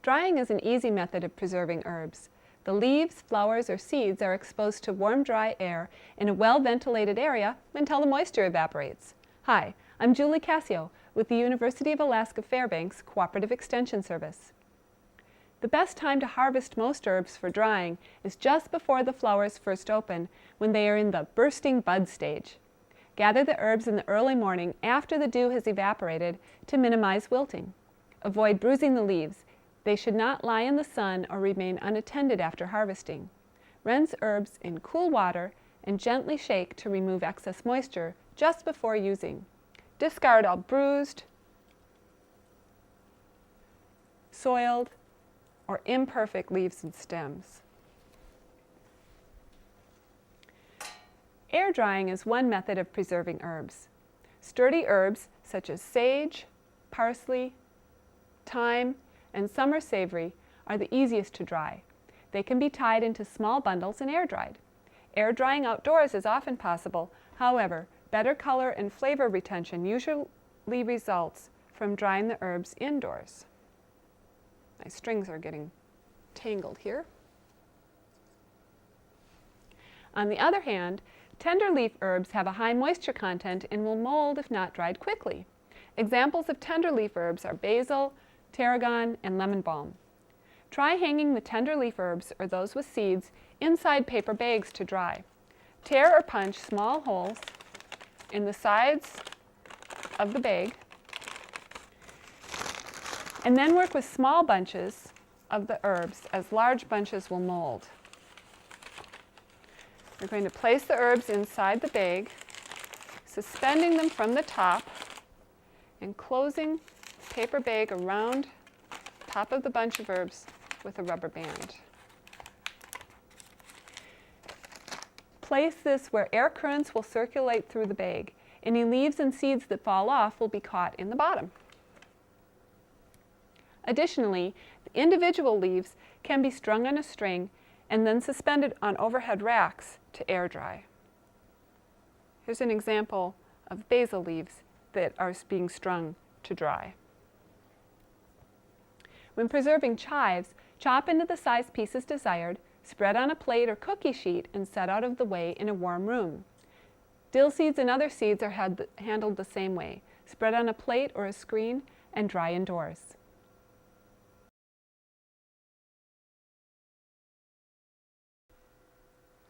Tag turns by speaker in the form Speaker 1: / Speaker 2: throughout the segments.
Speaker 1: Drying is an easy method of preserving herbs. The leaves, flowers, or seeds are exposed to warm, dry air in a well-ventilated area until the moisture evaporates. Hi, I'm Julie Cassio with the University of Alaska Fairbanks Cooperative Extension Service. The best time to harvest most herbs for drying is just before the flowers first open, when they are in the bursting bud stage. Gather the herbs in the early morning after the dew has evaporated to minimize wilting. Avoid bruising the leaves. They should not lie in the sun or remain unattended after harvesting. Rinse herbs in cool water and gently shake to remove excess moisture just before using. Discard all bruised, soiled, or imperfect leaves and stems. Air drying is one method of preserving herbs. Sturdy herbs such as sage, parsley, thyme, and summer savory are the easiest to dry. They can be tied into small bundles and air dried. Air drying outdoors is often possible. However, better color and flavor retention usually results from drying the herbs indoors. My strings are getting tangled here. On the other hand, tender leaf herbs have a high moisture content and will mold if not dried quickly. Examples of tender leaf herbs are basil, tarragon, and lemon balm. Try hanging the tender leaf herbs, or those with seeds, inside paper bags to dry. Tear or punch small holes in the sides of the bag, and then work with small bunches of the herbs, as large bunches will mold. We're going to place the herbs inside the bag, suspending them from the top and closing the paper bag around the top of the bunch of herbs with a rubber band. Place this where air currents will circulate through the bag. Any leaves and seeds that fall off will be caught in the bottom. Additionally, the individual leaves can be strung on a string and then suspended on overhead racks to air dry. Here's an example of basil leaves that are being strung to dry. When preserving chives, chop into the size pieces desired, spread on a plate or cookie sheet, and set out of the way in a warm room. Dill seeds and other seeds are handled the same way. Spread on a plate or a screen and dry indoors.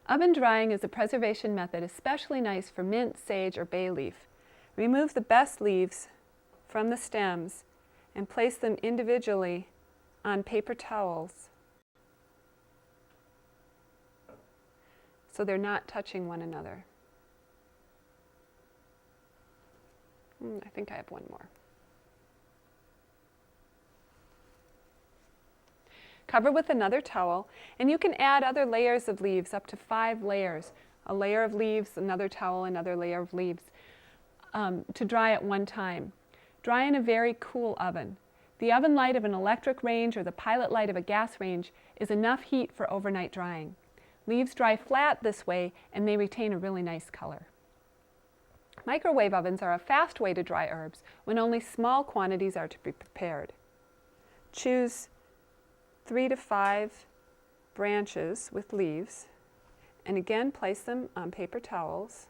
Speaker 1: Oven drying is a preservation method especially nice for mint, sage, or bay leaf. Remove the best leaves from the stems and place them individually on paper towels so they're not touching one another. I think I have one more. Cover with another towel, and you can add other layers of leaves, up to 5 layers. A layer of leaves, another towel, another layer of leaves, to dry at one time. Dry in a very cool oven. The oven light of an electric range or the pilot light of a gas range is enough heat for overnight drying. Leaves dry flat this way, and they retain a really nice color. Microwave ovens are a fast way to dry herbs when only small quantities are to be prepared. Choose 3 to 5 branches with leaves, and again place them on paper towels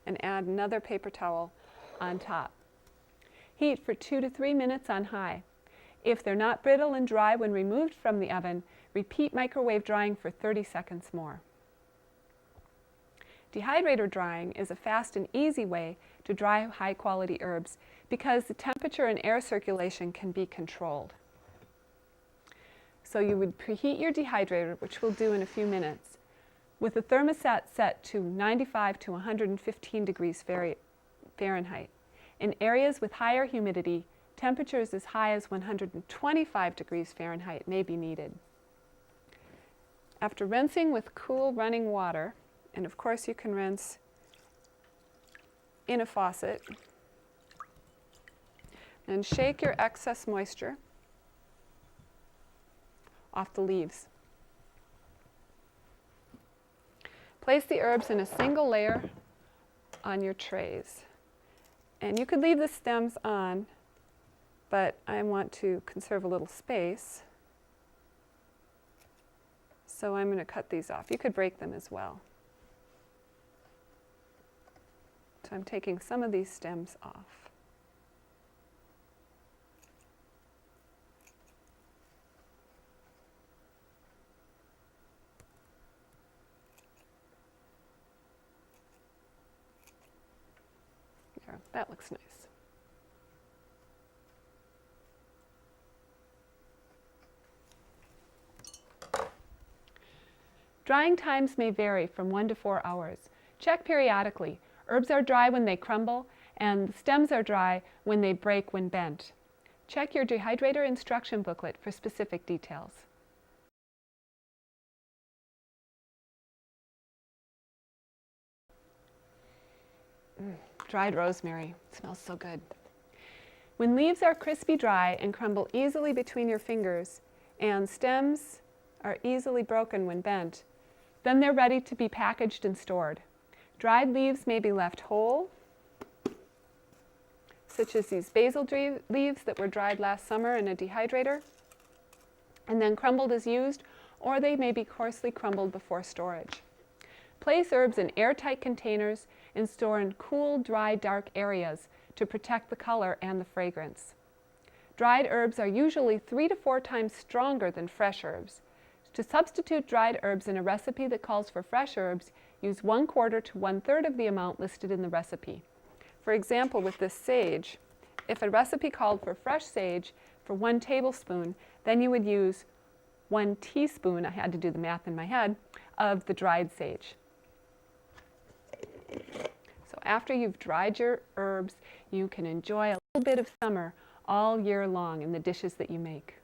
Speaker 1: and add another paper towel on top. Heat for 2 to 3 minutes on high. If they're not brittle and dry when removed from the oven, repeat microwave drying for 30 seconds more. Dehydrator drying is a fast and easy way to dry high-quality herbs because the temperature and air circulation can be controlled. So you would preheat your dehydrator, which we'll do in a few minutes, with a thermostat set to 95 to 115 degrees Fahrenheit. In areas with higher humidity, temperatures as high as 125 degrees Fahrenheit may be needed. After rinsing with cool running water, and of course you can rinse in a faucet, and shake your excess moisture off the leaves. Place the herbs in a single layer on your trays And you could leave the stems on, but I want to conserve a little space. So I'm going to cut these off. You could break them as well. So I'm taking some of these stems off. There, that looks nice. Drying times may vary from 1 to 4 hours. Check periodically. Herbs are dry when they crumble, and the stems are dry when they break when bent. Check your dehydrator instruction booklet for specific details. Dried rosemary. It smells so good. When leaves are crispy dry and crumble easily between your fingers, and stems are easily broken when bent, then they're ready to be packaged and stored. Dried leaves may be left whole, such as these basil leaves that were dried last summer in a dehydrator, and then crumbled as used, or they may be coarsely crumbled before storage. Place herbs in airtight containers and store in cool, dry, dark areas to protect the color and the fragrance. Dried herbs are usually 3 to 4 times stronger than fresh herbs. To substitute dried herbs in a recipe that calls for fresh herbs, use 1/4 to 1/3 of the amount listed in the recipe. For example, with this sage, if a recipe called for fresh sage for 1 tablespoon, then you would use 1 teaspoon, I had to do the math in my head, of the dried sage. So after you've dried your herbs, you can enjoy a little bit of summer all year long in the dishes that you make.